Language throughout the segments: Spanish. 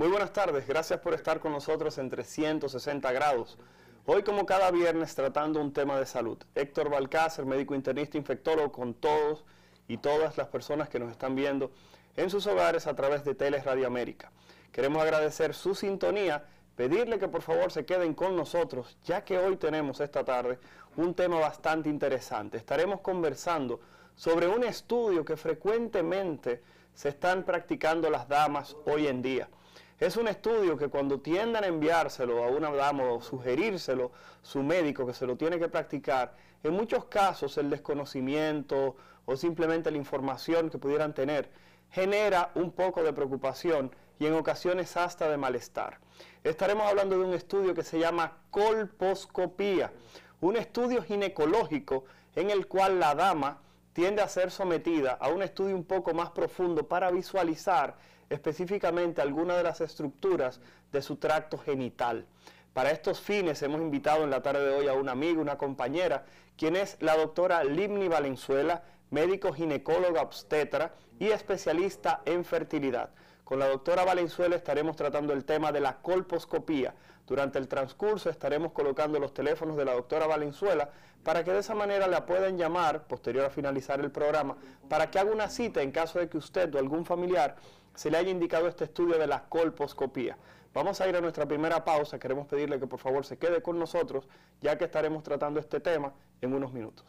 Muy buenas tardes, gracias por estar con nosotros en 360 grados. Hoy, como cada viernes, tratando un tema de salud. Héctor Balcácer, médico internista infectólogo, con todos y todas las personas que nos están viendo en sus hogares a través de Teles Radio América. Queremos agradecer su sintonía, pedirle que por favor se queden con nosotros, ya que hoy tenemos esta tarde un tema bastante interesante. Estaremos conversando sobre un estudio que frecuentemente se están practicando las damas hoy en día. Es un estudio que cuando tiendan a enviárselo a una dama o sugerírselo su médico que se lo tiene que practicar, en muchos casos el desconocimiento o simplemente la información que pudieran tener genera un poco de preocupación y en ocasiones hasta de malestar. Estaremos hablando de un estudio que se llama colposcopía, un estudio ginecológico en el cual la dama tiende a ser sometida a un estudio un poco más profundo para visualizar específicamente algunas de las estructuras de su tracto genital. Para estos fines hemos invitado en la tarde de hoy a una amiga, una compañera, quien es la doctora Limni Valenzuela, médico ginecóloga obstetra y especialista en fertilidad. Con la doctora Valenzuela estaremos tratando el tema de la colposcopía. Durante el transcurso estaremos colocando los teléfonos de la doctora Valenzuela para que de esa manera la puedan llamar, posterior a finalizar el programa, para que haga una cita en caso de que usted o algún familiar se le haya indicado este estudio de la colposcopía. Vamos a ir a nuestra primera pausa. Queremos pedirle que por favor se quede con nosotros, ya que estaremos tratando este tema en unos minutos.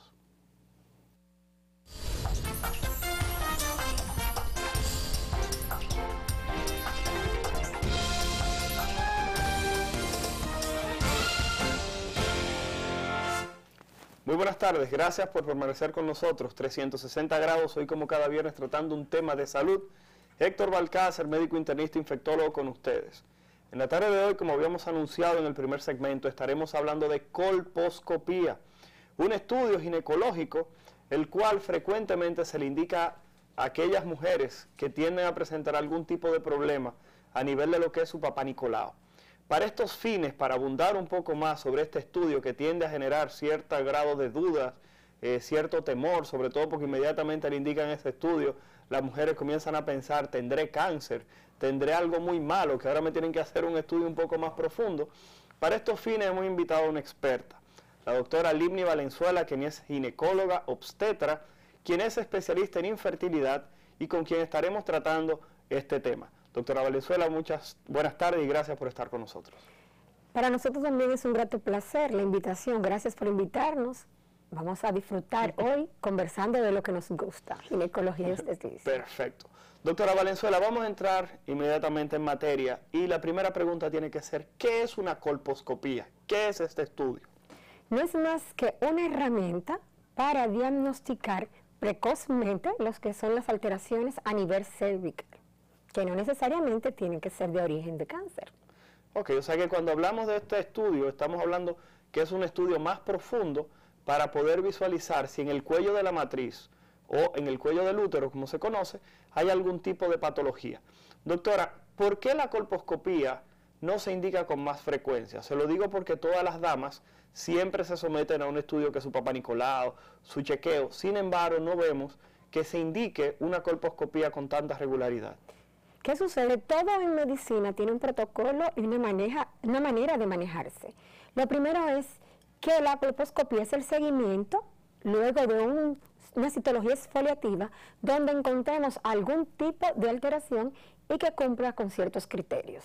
Muy buenas tardes, gracias por permanecer con nosotros. 360 grados, hoy como cada viernes tratando un tema de salud. Héctor Balcácer, médico internista infectólogo, con ustedes. En la tarde de hoy, como habíamos anunciado en el primer segmento, estaremos hablando de colposcopía, un estudio ginecológico el cual frecuentemente se le indica a aquellas mujeres que tienden a presentar algún tipo de problema a nivel de lo que es su papá Nicolau. Para estos fines, para abundar un poco más sobre este estudio que tiende a generar cierto grado de dudas, cierto temor, sobre todo porque inmediatamente le indican este estudio, las mujeres comienzan a pensar, tendré cáncer, tendré algo muy malo, que ahora me tienen que hacer un estudio un poco más profundo. Para estos fines hemos invitado a una experta, la doctora Limni Valenzuela, quien es ginecóloga obstetra, quien es especialista en infertilidad y con quien estaremos tratando este tema. Doctora Valenzuela, muchas buenas tardes y gracias por estar con nosotros. Para nosotros también es un grato placer la invitación. Gracias por invitarnos. Vamos a disfrutar hoy conversando de lo que nos gusta, ginecología y obstetricia. Perfecto. Doctora Valenzuela, vamos a entrar inmediatamente en materia y la primera pregunta tiene que ser, ¿qué es una colposcopía? ¿Qué es este estudio? No es más que una herramienta para diagnosticar precozmente los que son las alteraciones a nivel cervical, que no necesariamente tienen que ser de origen de cáncer. Ok, o sea que cuando hablamos de este estudio, estamos hablando que es un estudio más profundo para poder visualizar si en el cuello de la matriz o en el cuello del útero, como se conoce, hay algún tipo de patología. Doctora, ¿por qué la colposcopía no se indica con más frecuencia? Se lo digo porque todas las damas siempre se someten a un estudio que es su papá Nicolau, su chequeo. Sin embargo, no vemos que se indique una colposcopía con tanta regularidad. ¿Qué sucede? Todo en medicina tiene un protocolo y una manera de manejarse. Lo primero es que la colposcopía es el seguimiento luego de una citología exfoliativa donde encontremos algún tipo de alteración y que cumpla con ciertos criterios.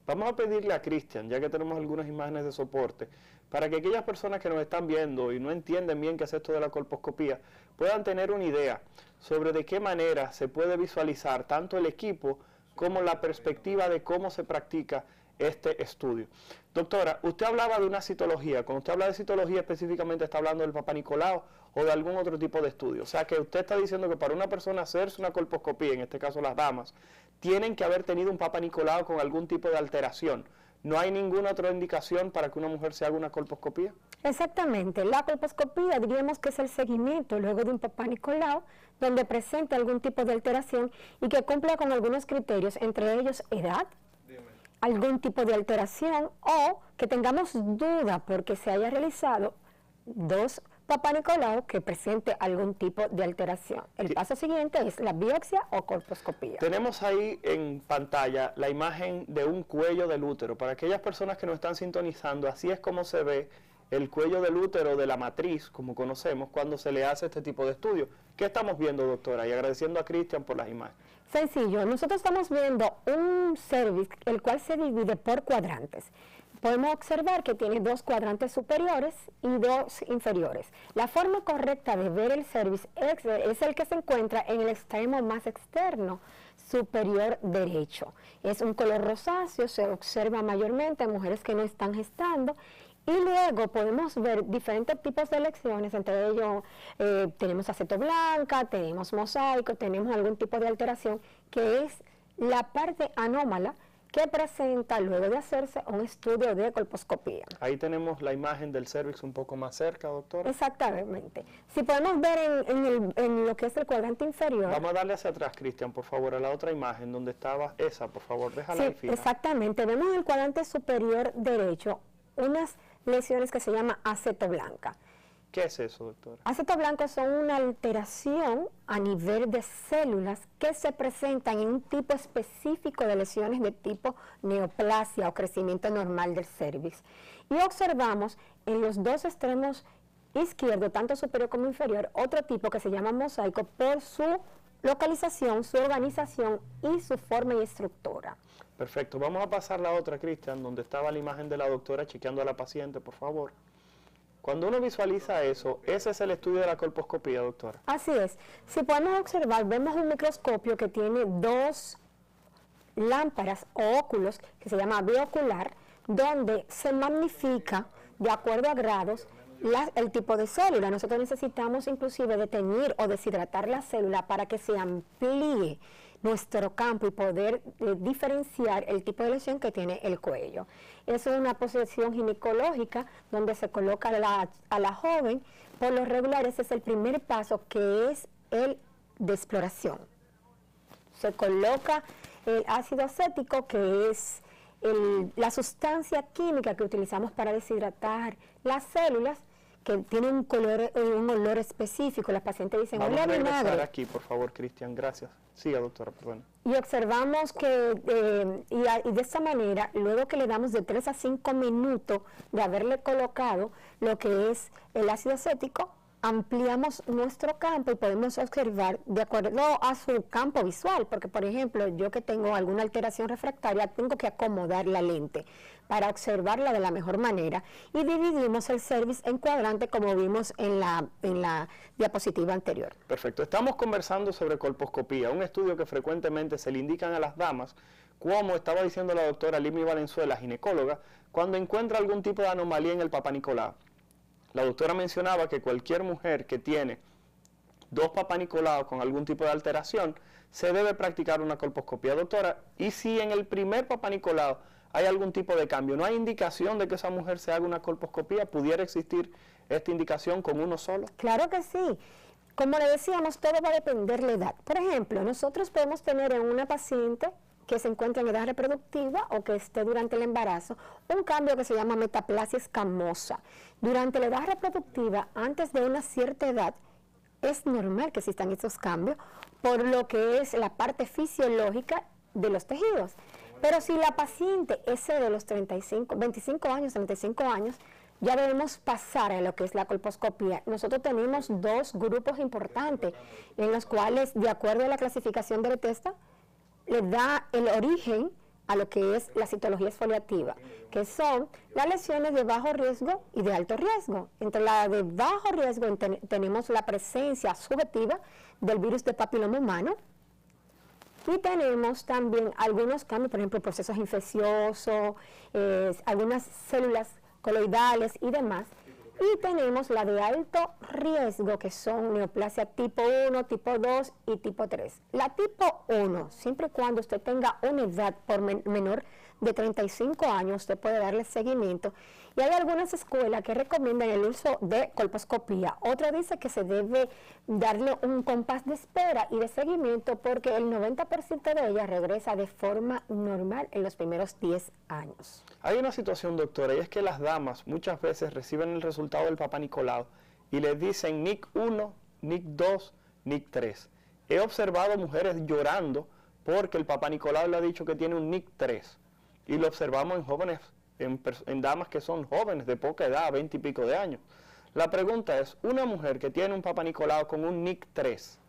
Vamos a pedirle a Cristian, ya que tenemos algunas imágenes de soporte, para que aquellas personas que nos están viendo y no entienden bien qué es esto de la colposcopía, puedan tener una idea sobre de qué manera se puede visualizar tanto el equipo como la perspectiva de cómo se practica este estudio. Doctora, usted hablaba de una citología. Cuando usted habla de citología, específicamente está hablando del papá Nicolau o de algún otro tipo de estudio. O sea que usted está diciendo que para una persona hacerse una colposcopía, en este caso las damas, tienen que haber tenido un papá Nicolau con algún tipo de alteración. ¿No hay ninguna otra indicación para que una mujer se haga una colposcopía? Exactamente. La colposcopía diríamos que es el seguimiento luego de un papá Nicolau, donde presenta algún tipo de alteración y que cumpla con algunos criterios, entre ellos edad, algún tipo de alteración o que tengamos duda porque se haya realizado 2 Papá Nicolau que presente algún tipo de alteración. El paso siguiente es la biopsia o colposcopía. Tenemos ahí en pantalla la imagen de un cuello del útero. Para aquellas personas que nos están sintonizando, así es como se ve el cuello del útero de la matriz, como conocemos, cuando se le hace este tipo de estudio. ¿Qué estamos viendo, doctora? Y agradeciendo a Cristian por las imágenes. Sencillo, nosotros estamos viendo un cervix, el cual se divide por cuadrantes. Podemos observar que tiene 2 cuadrantes superiores y 2 inferiores. La forma correcta de ver el cervix es el que se encuentra en el extremo más externo, superior derecho. Es un color rosáceo, se observa mayormente en mujeres que no están gestando. Y luego podemos ver diferentes tipos de lesiones, entre ellos tenemos aceto blanca, tenemos mosaico, tenemos algún tipo de alteración, que es la parte anómala que presenta luego de hacerse un estudio de colposcopía. Ahí tenemos la imagen del cervix un poco más cerca, doctora. Exactamente. Si podemos ver en lo que es el cuadrante inferior. Vamos a darle hacia atrás, Cristian, por favor, a la otra imagen donde estaba esa, por favor, déjala Sí, ahí fija. exactamente. Vemos en el cuadrante superior derecho unas lesiones que se llama aceto blanca. ¿Qué es eso, doctora? Aceto blanco son una alteración a nivel de células que se presentan en un tipo específico de lesiones de tipo neoplasia o crecimiento normal del cervix. Y observamos en los 2 extremos izquierdos, tanto superior como inferior, otro tipo que se llama mosaico por su localización, su organización y su forma y estructura. Perfecto. Vamos a pasar la otra, Cristian, donde estaba la imagen de la doctora chequeando a la paciente, por favor. Cuando uno visualiza eso, ese es el estudio de la colposcopía, doctora. Así es. Si podemos observar, vemos un microscopio que tiene 2 lámparas o óculos, que se llama biocular, donde se magnifica, de acuerdo a grados, el tipo de célula. Nosotros necesitamos inclusive detener o deshidratar la célula para que se amplíe nuestro campo y poder diferenciar el tipo de lesión que tiene el cuello. Es una posición ginecológica donde se coloca a la joven. Por lo regular, ese es el primer paso, que es el de exploración. Se coloca el ácido acético, que es la sustancia química que utilizamos para deshidratar las células, que tiene un olor específico. Las pacientes dicen, vamos a regresar vinagre. aquí, por favor, Cristian, gracias. Siga, doctora, perdón. Y observamos que, y de esta manera, luego que le damos de 3 a 5 minutos de haberle colocado lo que es el ácido acético, ampliamos nuestro campo y podemos observar de acuerdo a su campo visual, porque por ejemplo, yo que tengo alguna alteración refractaria, tengo que acomodar la lente para observarla de la mejor manera, y dividimos el cervix en cuadrante como vimos en la diapositiva anterior. Perfecto. Estamos conversando sobre colposcopía, un estudio que frecuentemente se le indican a las damas, como estaba diciendo la doctora Limi Valenzuela, ginecóloga, cuando encuentra algún tipo de anomalía en el Papá Nicolau. La doctora mencionaba que cualquier mujer que tiene 2 Papá Nicolau con algún tipo de alteración, se debe practicar una colposcopía. Doctora, ¿y si en el primer Papá Nicolau hay algún tipo de cambio? ¿No hay indicación de que esa mujer se haga una colposcopía? ¿Pudiera existir esta indicación con uno solo? Claro que sí. Como le decíamos, todo va a depender de la edad. Por ejemplo, nosotros podemos tener en una paciente que se encuentra en edad reproductiva o que esté durante el embarazo, un cambio que se llama metaplasia escamosa. Durante la edad reproductiva, antes de una cierta edad, es normal que existan estos cambios por lo que es la parte fisiológica de los tejidos. Pero si la paciente es de los 25 años, 35 años, ya debemos pasar a lo que es la colposcopía. Nosotros tenemos 2 grupos importantes en los cuales, de acuerdo a la clasificación de Bethesda, le da el origen a lo que es la citología exfoliativa, que son las lesiones de bajo riesgo y de alto riesgo. Entre la de bajo riesgo tenemos la presencia subjetiva del virus de papiloma humano, y tenemos también algunos cambios, por ejemplo, procesos infecciosos, algunas células coloidales y demás. Y tenemos la de alto riesgo, que son neoplasia tipo 1, tipo 2 y tipo 3. La tipo 1, siempre y cuando usted tenga una edad por menor de 35 años, usted puede darle seguimiento. Y hay algunas escuelas que recomiendan el uso de colposcopía. Otra dice que se debe darle un compás de espera y de seguimiento porque el 90% de ellas regresa de forma normal en los primeros 10 años. Hay una situación, doctora, y es que las damas muchas veces reciben el resultado del Papá Nicolau y les dicen NIC 1, NIC 2, NIC 3. He observado mujeres llorando porque el Papá Nicolau le ha dicho que tiene un NIC 3. Y lo observamos en jóvenes, en damas que son jóvenes de poca edad, 20 y pico de años. La pregunta es, una mujer que tiene un Papá Nicolau con un NIC 3,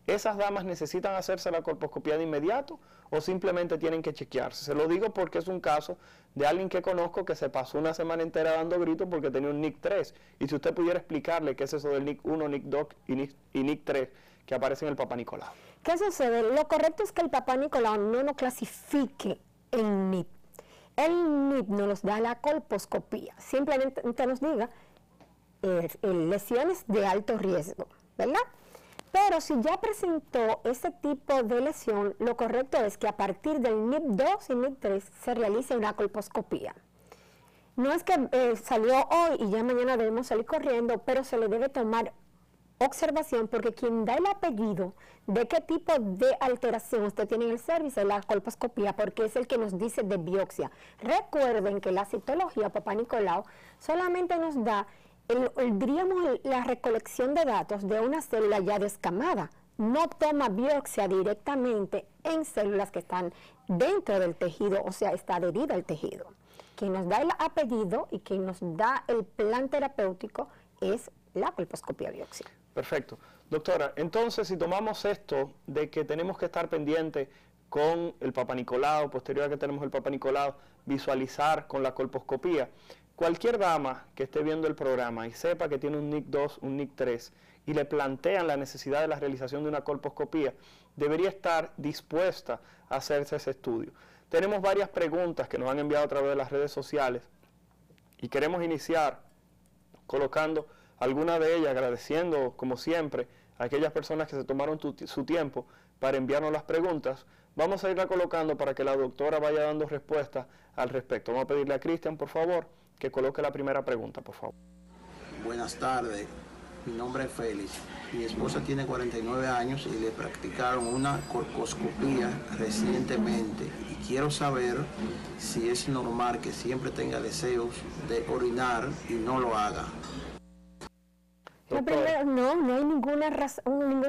¿esas damas necesitan hacerse la colposcopía de inmediato o simplemente tienen que chequearse? Se lo digo porque es un caso de alguien que conozco que se pasó una semana entera dando gritos porque tenía un NIC 3. Y si usted pudiera explicarle qué es eso del NIC 1, NIC 2 y NIC 3 que aparece en el Papá Nicolau. ¿Qué sucede? Lo correcto es que el Papá Nicolau no nos clasifique en NIP. El NIP no nos da la colposcopía, simplemente nos diga lesiones de alto riesgo, ¿verdad? Pero si ya presentó ese tipo de lesión, lo correcto es que a partir del NIP 2 y NIP 3 se realice una colposcopía. No es que salió hoy y ya mañana debemos salir corriendo, pero se le debe tomar observación porque quien da el apellido de qué tipo de alteración usted tiene en el cervix es la colposcopía, porque es el que nos dice de biopsia. Recuerden que la citología Papá Nicolau solamente nos da diríamos la recolección de datos de una célula ya descamada, no toma biopsia directamente en células que están dentro del tejido, o sea, está adherida al tejido. Quien nos da el apellido y quien nos da el plan terapéutico es la colposcopía biopsia. Perfecto. Doctora, entonces si tomamos esto de que tenemos que estar pendientes con el Papá Nicolau, posterior a que tenemos el Papá Nicolau, visualizar con la colposcopía, cualquier dama que esté viendo el programa y sepa que tiene un NIC 2, un NIC 3 y le plantean la necesidad de la realización de una colposcopía, debería estar dispuesta a hacerse ese estudio. Tenemos varias preguntas que nos han enviado a través de las redes sociales y queremos iniciar colocando alguna de ellas, agradeciendo como siempre a aquellas personas que se tomaron su tiempo para enviarnos las preguntas. Vamos a irla colocando para que la doctora vaya dando respuesta al respecto. Vamos a pedirle a Cristian, por favor, que coloque la primera pregunta, por favor. Buenas tardes, mi nombre es Félix. Mi esposa tiene 49 años y le practicaron una colposcopía recientemente y quiero saber si es normal que siempre tenga deseos de orinar y no lo haga. No hay ningún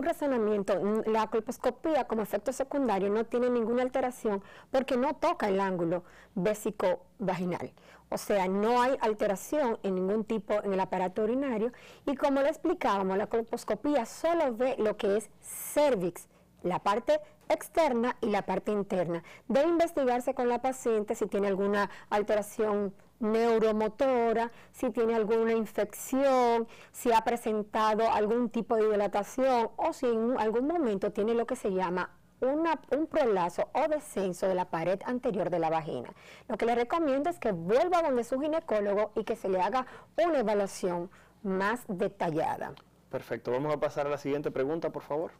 razonamiento. La colposcopía como efecto secundario no tiene ninguna alteración porque no toca el ángulo vésico-vaginal. O sea, no hay alteración en ningún tipo en el aparato urinario y como le explicábamos, la colposcopía solo ve lo que es cervix, la parte externa y la parte interna. Debe investigarse con la paciente si tiene alguna alteración neuromotora, si tiene alguna infección, si ha presentado algún tipo de dilatación o si en algún momento tiene lo que se llama un prolazo o descenso de la pared anterior de la vagina. Lo que le recomiendo es que vuelva donde su ginecólogo y que se le haga una evaluación más detallada. Perfecto, vamos a pasar a la siguiente pregunta, por favor.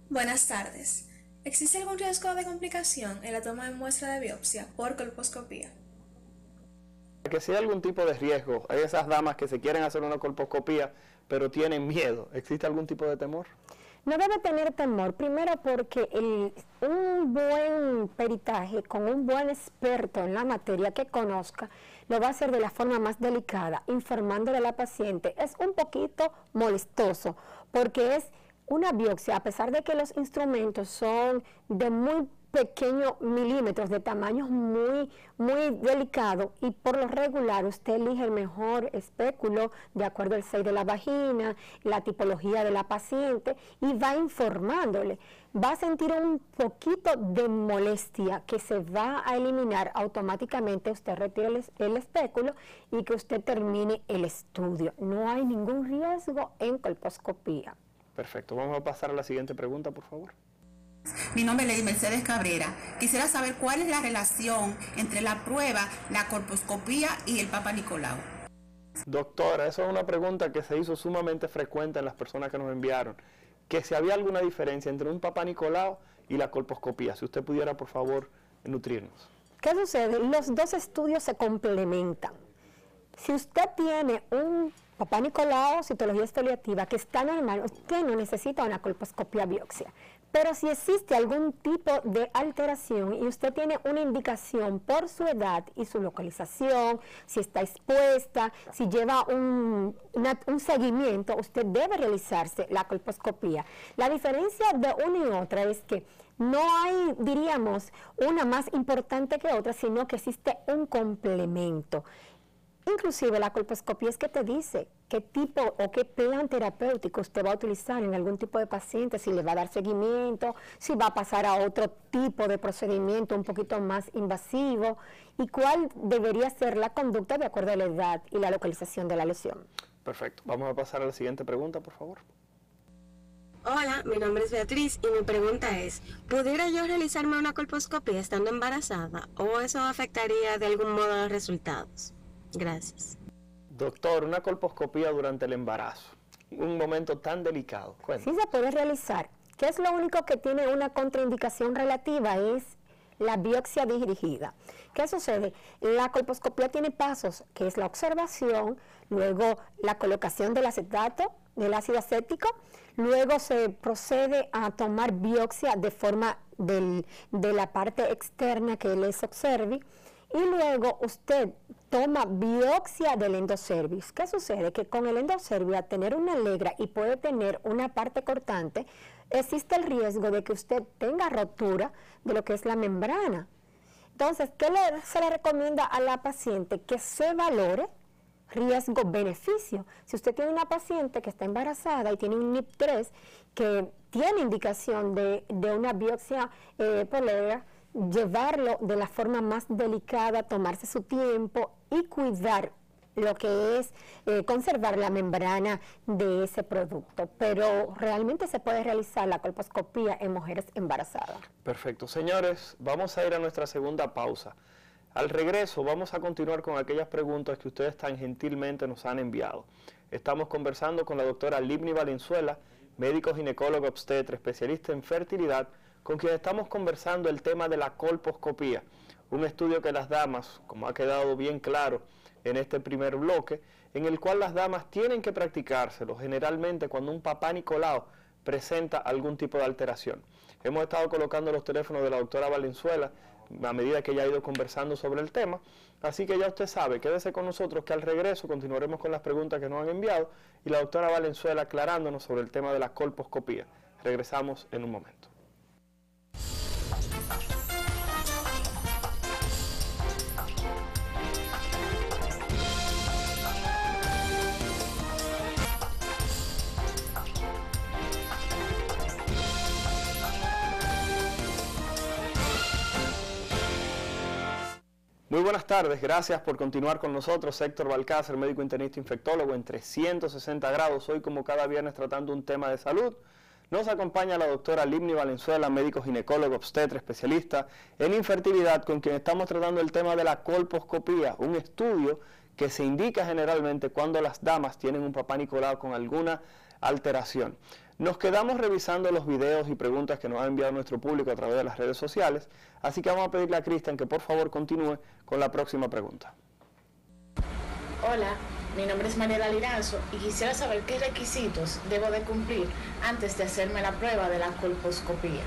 Buenas tardes. ¿Existe algún riesgo de complicación en la toma de muestra de biopsia por colposcopía? Que si hay algún tipo de riesgo, hay esas damas que se quieren hacer una colposcopía, pero tienen miedo. ¿Existe algún tipo de temor? No debe tener temor, primero porque un buen peritaje con un buen experto en la materia que conozca, lo va a hacer de la forma más delicada, informándole a la paciente. Es un poquito molestoso, porque es una biopsia, a pesar de que los instrumentos son de muy pequeños milímetros, de tamaños muy delicado, y por lo regular usted elige el mejor espéculo de acuerdo al size de la vagina, la tipología de la paciente, y va informándole. Va a sentir un poquito de molestia que se va a eliminar automáticamente. Usted retira el espéculo y que usted termine el estudio. No hay ningún riesgo en colposcopía. Perfecto, vamos a pasar a la siguiente pregunta, por favor. Mi nombre es Lady Mercedes Cabrera. Quisiera saber cuál es la relación entre la prueba, la colposcopía y el Papá Nicolau. Doctora, esa es una pregunta que se hizo sumamente frecuente en las personas que nos enviaron. Que si había alguna diferencia entre un Papá Nicolau y la colposcopía. Si usted pudiera, por favor, nutrirnos. ¿Qué sucede? Los dos estudios se complementan. Si usted tiene un Papá Nicolau, citología exfoliativa, que está normal, usted no necesita una colposcopía biopsia. Pero si existe algún tipo de alteración y usted tiene una indicación por su edad y su localización, si está expuesta, si lleva un seguimiento, usted debe realizarse la colposcopía. La diferencia de una y otra es que no hay, diríamos, una más importante que otra, sino que existe un complemento. Inclusive la colposcopía es que te dice qué tipo o qué plan terapéutico usted va a utilizar en algún tipo de paciente, si le va a dar seguimiento, si va a pasar a otro tipo de procedimiento un poquito más invasivo y cuál debería ser la conducta de acuerdo a la edad y la localización de la lesión. Perfecto. Vamos a pasar a la siguiente pregunta, por favor. Hola, mi nombre es Beatriz y mi pregunta es, ¿pudiera yo realizarme una colposcopía estando embarazada o eso afectaría de algún modo los resultados? Gracias. Doctor, una colposcopía durante el embarazo, un momento tan delicado. Sí se puede realizar. ¿Qué es lo único que tiene una contraindicación relativa? Es la biopsia dirigida. ¿Qué sucede? La colposcopía tiene pasos, que es la observación, luego la colocación del acetato, del ácido acético, luego se procede a tomar biopsia de forma de la parte externa que les observe, y luego usted toma biopsia del endocervix. ¿Qué sucede? Que con el endocervix, al tener una legra y puede tener una parte cortante, existe el riesgo de que usted tenga rotura de lo que es la membrana. Entonces, ¿qué se le recomienda a la paciente? Que se valore riesgo-beneficio. Si usted tiene una paciente que está embarazada y tiene un NIP3 que tiene indicación de una biopsia por legra, llevarlo de la forma más delicada, tomarse su tiempo y cuidar lo que es conservar la membrana de ese producto. Pero realmente se puede realizar la colposcopía en mujeres embarazadas. Perfecto. Señores, vamos a ir a nuestra segunda pausa. Al regreso vamos a continuar con aquellas preguntas que ustedes tan gentilmente nos han enviado. Estamos conversando con la doctora Libni Valenzuela, médico ginecólogo obstetra, especialista en fertilidad, con quien estamos conversando el tema de la colposcopía, un estudio que las damas, como ha quedado bien claro en este primer bloque, en el cual las damas tienen que practicárselo generalmente cuando un papá Nicolau presenta algún tipo de alteración. Hemos estado colocando los teléfonos de la doctora Valenzuela a medida que ella ha ido conversando sobre el tema, así que ya usted sabe, quédese con nosotros que al regreso continuaremos con las preguntas que nos han enviado y la doctora Valenzuela aclarándonos sobre el tema de la colposcopía. Regresamos en un momento. Muy buenas tardes, gracias por continuar con nosotros. Héctor Balcácer, médico internista infectólogo en 360 grados, hoy como cada viernes tratando un tema de salud. Nos acompaña la doctora Libni Valenzuela, médico ginecólogo obstetra, especialista en infertilidad, con quien estamos tratando el tema de la colposcopía, un estudio que se indica generalmente cuando las damas tienen un papá Nicolau con alguna alteración. Nos quedamos revisando los videos y preguntas que nos ha enviado nuestro público a través de las redes sociales, así que vamos a pedirle a Cristian que por favor continúe con la próxima pregunta. Hola, mi nombre es Mariela Liranzo y quisiera saber qué requisitos debo de cumplir antes de hacerme la prueba de la colposcopía.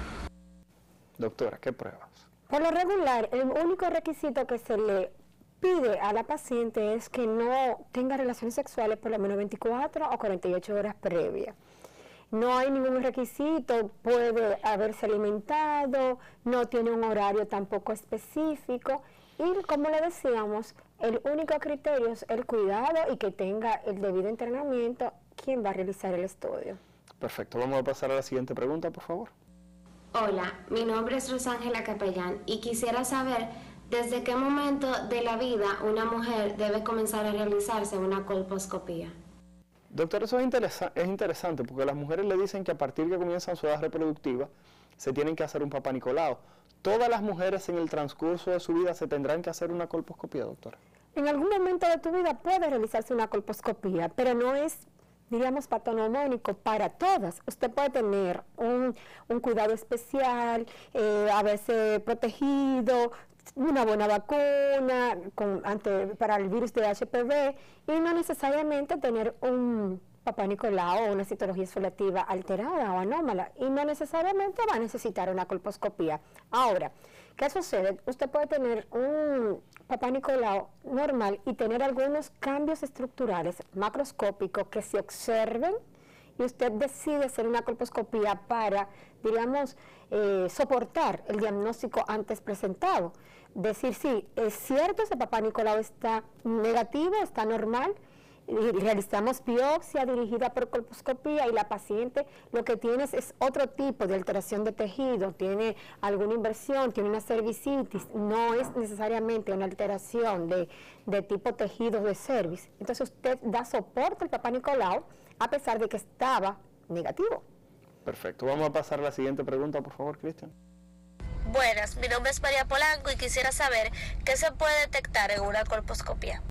Doctora, ¿qué pruebas? Por lo regular, el único requisito que se le pide a la paciente es que no tenga relaciones sexuales por lo menos 24 o 48 horas previas. No hay ningún requisito, puede haberse alimentado, no tiene un horario tampoco específico y como le decíamos, el único criterio es el cuidado y que tenga el debido entrenamiento quien va a realizar el estudio. Perfecto, vamos a pasar a la siguiente pregunta, por favor. Hola, mi nombre es Rosángela Capellán y quisiera saber desde qué momento de la vida una mujer debe comenzar a realizarse una colposcopía. Doctor, eso es interesante porque las mujeres le dicen que a partir que comienzan su edad reproductiva se tienen que hacer un papá Nicolau. ¿Todas las mujeres en el transcurso de su vida se tendrán que hacer una colposcopía, doctora? En algún momento de tu vida puede realizarse una colposcopía, pero no es, diríamos, patognomónico para todas. Usted puede tener un cuidado especial, haberse protegido, una buena vacuna para el virus de HPV y no necesariamente tener un Papá Nicolau o una citología exfoliativa alterada o anómala y no necesariamente va a necesitar una colposcopía. Ahora, ¿qué sucede? Usted puede tener un Papá Nicolau normal y tener algunos cambios estructurales macroscópicos que se observen y usted decide hacer una colposcopía para, digamos, soportar el diagnóstico antes presentado. Decir, sí, es cierto, ese Papá Nicolau está negativo, está normal, y realizamos biopsia dirigida por colposcopía y la paciente lo que tiene es otro tipo de alteración de tejido, tiene alguna inversión, tiene una cervicitis, no es necesariamente una alteración de tipo tejido de cervix. Entonces usted da soporte al Papá Nicolau a pesar de que estaba negativo. Perfecto. Vamos a pasar a la siguiente pregunta, por favor, Cristian. Buenas, mi nombre es María Polanco y quisiera saber qué se puede detectar en una colposcopía.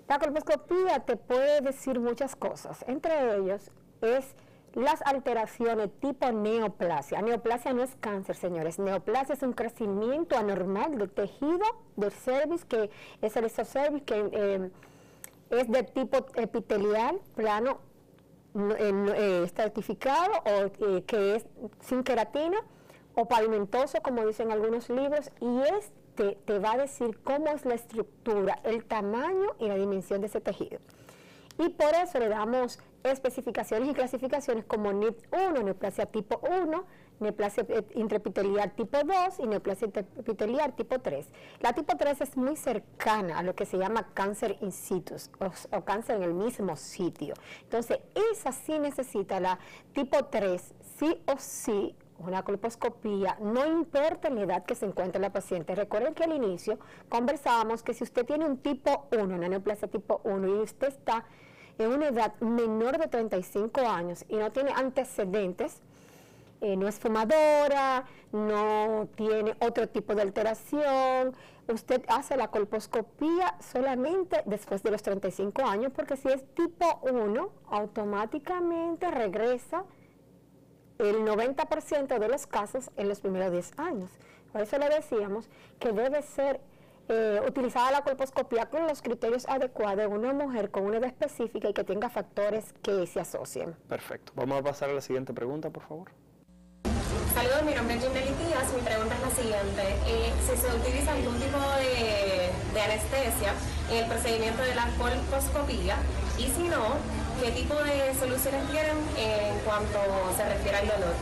La colposcopía te puede decir muchas cosas, entre ellos es las alteraciones tipo neoplasia. Neoplasia no es cáncer, señores. Neoplasia es un crecimiento anormal del tejido del cervix, que es el isocervix, que es de tipo epitelial, plano, estratificado, o que es sin queratina, o pavimentoso, como dicen algunos libros, y te va a decir cómo es la estructura, el tamaño y la dimensión de ese tejido. Y por eso le damos especificaciones y clasificaciones como NIP1, neoplasia tipo 1, neoplasia intraepitelial tipo 2 y neoplasia intraepitelial tipo 3. La tipo 3 es muy cercana a lo que se llama cáncer in situ o cáncer en el mismo sitio. Entonces, esa sí necesita la tipo 3, sí o sí, una colposcopía, no importa la edad que se encuentre la paciente. Recuerden que al inicio conversábamos que si usted tiene un tipo 1, una neoplasia tipo 1, y usted está en una edad menor de 35 años y no tiene antecedentes, no es fumadora, no tiene otro tipo de alteración, usted hace la colposcopía solamente después de los 35 años, porque si es tipo 1, automáticamente regresa el 90% de los casos en los primeros 10 años. Por eso le decíamos que debe ser utilizada la colposcopía con los criterios adecuados de una mujer con una edad específica y que tenga factores que se asocien. Perfecto. Vamos a pasar a la siguiente pregunta, por favor. Saludos, mi nombre es Jimeli Díaz. Mi pregunta es la siguiente. Si se utiliza algún tipo de anestesia en el procedimiento de la colposcopía, y si no, ¿qué tipo de soluciones tienen en cuanto se refiere al dolor?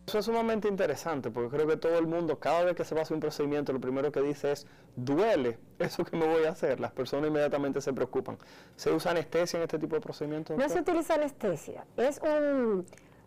Eso es sumamente interesante, porque creo que todo el mundo, cada vez que se va a hacer un procedimiento, lo primero que dice es, ¿duele eso que me voy a hacer? Las personas inmediatamente se preocupan. ¿Se usa anestesia en este tipo de procedimientos? No se utiliza anestesia, es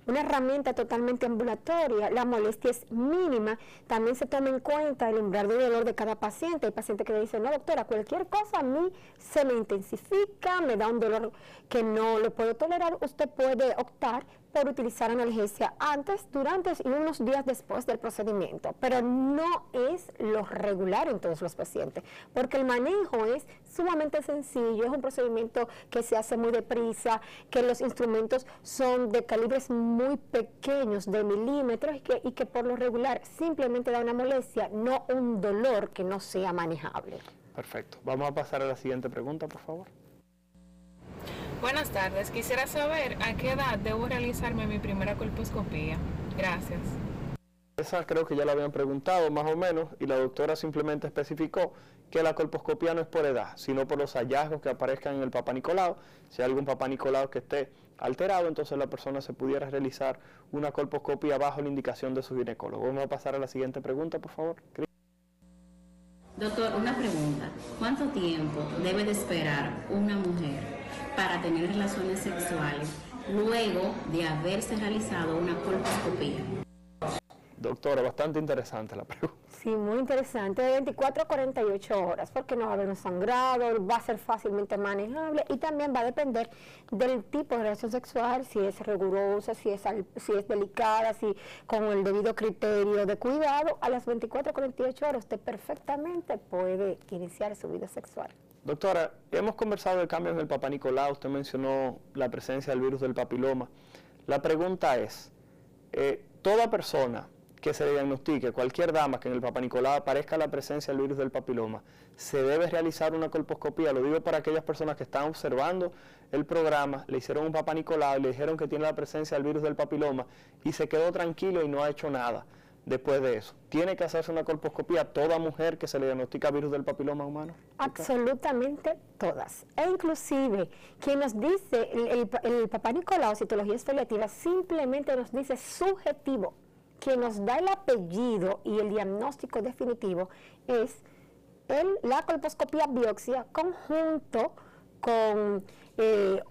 una herramienta totalmente ambulatoria, la molestia es mínima, también se toma en cuenta el umbral de dolor de cada paciente. Hay pacientes que le dicen, no doctora, cualquier cosa a mí se me intensifica, me da un dolor que no lo puedo tolerar. Usted puede optar por utilizar analgesia antes, durante y unos días después del procedimiento, pero no es lo regular en todos los pacientes, porque el manejo es sumamente sencillo, es un procedimiento que se hace muy deprisa, que los instrumentos son de calibres muy pequeños, de milímetros, y que por lo regular simplemente da una molestia, no un dolor que no sea manejable. Perfecto. Vamos a pasar a la siguiente pregunta, por favor. Buenas tardes, quisiera saber a qué edad debo realizarme mi primera colposcopía. Gracias. Esa creo que ya la habían preguntado más o menos y la doctora simplemente especificó que la colposcopía no es por edad, sino por los hallazgos que aparezcan en el Papá Nicolau. Si hay algún Papá Nicolau que esté alterado, entonces la persona se pudiera realizar una colposcopía bajo la indicación de su ginecólogo. Vamos a pasar a la siguiente pregunta, por favor. Doctor, una pregunta. ¿Cuánto tiempo debe de esperar una mujer para tener relaciones sexuales luego de haberse realizado una colposcopía? Doctora, bastante interesante la pregunta. Sí, muy interesante, de 24 a 48 horas, porque no va a haber un sangrado, va a ser fácilmente manejable y también va a depender del tipo de relación sexual, si es rigurosa, si es delicada, si con el debido criterio de cuidado. A las 24 a 48 horas usted perfectamente puede iniciar su vida sexual. Doctora, hemos conversado de cambios en el Papá Nicolau, usted mencionó la presencia del virus del papiloma. La pregunta es, ¿toda persona que se le diagnostique, cualquier dama que en el Papá Nicolau aparezca la presencia del virus del papiloma, se debe realizar una colposcopía. Lo digo para aquellas personas que están observando el programa, le hicieron un Papá Nicolau y le dijeron que tiene la presencia del virus del papiloma y se quedó tranquilo y no ha hecho nada después de eso. ¿Tiene que hacerse una colposcopía toda mujer que se le diagnostica virus del papiloma humano? Absolutamente todas. E inclusive, quien nos dice, el Papá Nicolau, citología exfoliativa, simplemente nos dice subjetivo. Quien nos da el apellido y el diagnóstico definitivo es la colposcopía biopsia conjunto con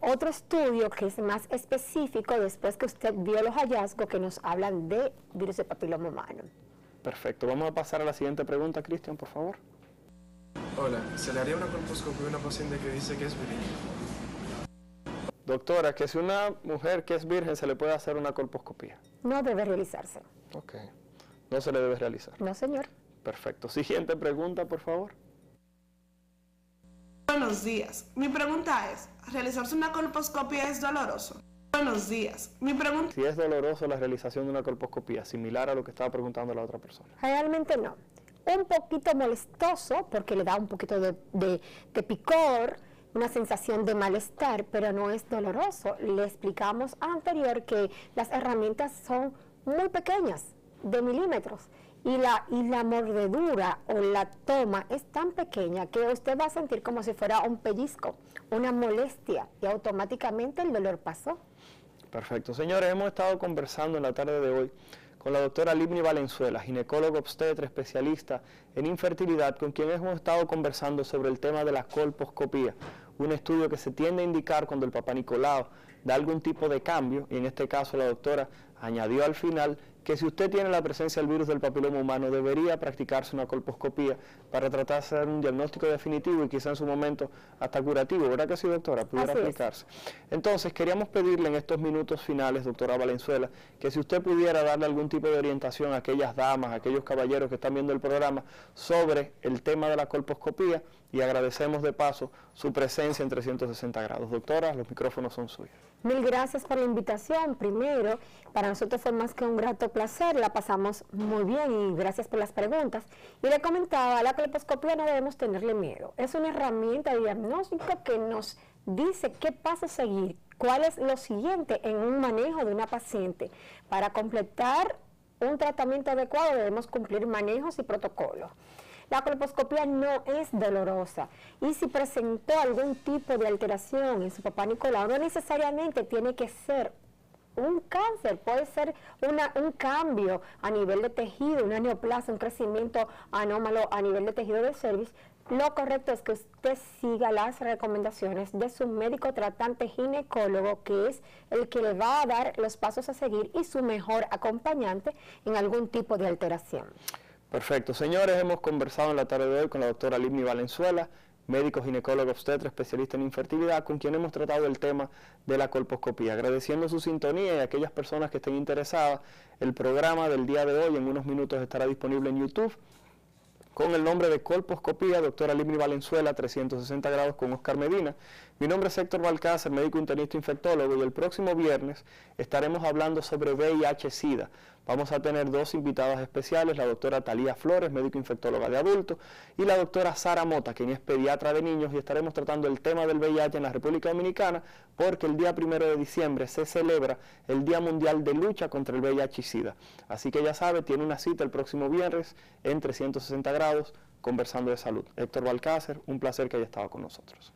otro estudio que es más específico después que usted vio los hallazgos que nos hablan de virus de papiloma humano. Perfecto. Vamos a pasar a la siguiente pregunta, Cristian, por favor. Hola, ¿se le haría una colposcopía a una paciente que dice que es virgen? Doctora, que si una mujer que es virgen se le puede hacer una colposcopía. No debe realizarse. Ok. No se le debe realizar. No, señor. Perfecto. Siguiente pregunta, por favor. Buenos días. Mi pregunta es, ¿realizarse una colposcopía es doloroso? Buenos días. Mi pregunta... Si es doloroso la realización de una colposcopía, similar a lo que estaba preguntando la otra persona. Realmente no. Un poquito molestoso, porque le da un poquito de picor, una sensación de malestar, pero no es doloroso. Le explicamos anterior que las herramientas son muy pequeñas, de milímetros, y la mordedura o la toma es tan pequeña que usted va a sentir como si fuera un pellizco, una molestia, y automáticamente el dolor pasó. Perfecto. Señores, hemos estado conversando en la tarde de hoy con la doctora Libni Valenzuela, ginecóloga obstetra, especialista en infertilidad, con quien hemos estado conversando sobre el tema de la colposcopía, un estudio que se tiende a indicar cuando el Papá Nicolau da algún tipo de cambio, y en este caso la doctora añadió al final que si usted tiene la presencia del virus del papiloma humano, debería practicarse una colposcopía para tratar de hacer un diagnóstico definitivo y quizá en su momento hasta curativo, ¿verdad que sí, doctora? Pudiera aplicarse. Entonces, queríamos pedirle en estos minutos finales, doctora Valenzuela, que si usted pudiera darle algún tipo de orientación a aquellas damas, a aquellos caballeros que están viendo el programa sobre el tema de la colposcopía, y agradecemos de paso su presencia en 360 grados. Doctora, los micrófonos son suyos. Mil gracias por la invitación. Primero, para nosotros fue más que un grato placer, la pasamos muy bien y gracias por las preguntas. Y le comentaba, la colposcopía no debemos tenerle miedo. Es una herramienta de diagnóstico que nos dice qué paso seguir, cuál es lo siguiente en un manejo de una paciente. Para completar un tratamiento adecuado debemos cumplir manejos y protocolos. La colposcopía no es dolorosa y si presentó algún tipo de alteración en su Papá Nicolau, no necesariamente tiene que ser un cáncer, puede ser un cambio a nivel de tejido, una neoplasia, un crecimiento anómalo a nivel de tejido del cervix. Lo correcto es que usted siga las recomendaciones de su médico tratante ginecólogo, que es el que le va a dar los pasos a seguir y su mejor acompañante en algún tipo de alteración. Perfecto. Señores, hemos conversado en la tarde de hoy con la doctora Libni Valenzuela, médico ginecólogo obstetra, especialista en infertilidad, con quien hemos tratado el tema de la colposcopía. Agradeciendo su sintonía y a aquellas personas que estén interesadas, el programa del día de hoy en unos minutos estará disponible en YouTube con el nombre de colposcopía, doctora Libni Valenzuela, 360 grados con Oscar Medina. Mi nombre es Héctor Balcácer, médico internista infectólogo, y el próximo viernes estaremos hablando sobre VIH-Sida. Vamos a tener dos invitadas especiales, la doctora Talía Flores, médico infectóloga de adultos, y la doctora Sara Mota, quien es pediatra de niños, y estaremos tratando el tema del VIH en la República Dominicana, porque el día 1 de diciembre se celebra el Día Mundial de Lucha contra el VIH y SIDA. Así que ya sabe, tiene una cita el próximo viernes en 360 grados, conversando de salud. Héctor Balcácer, un placer que haya estado con nosotros.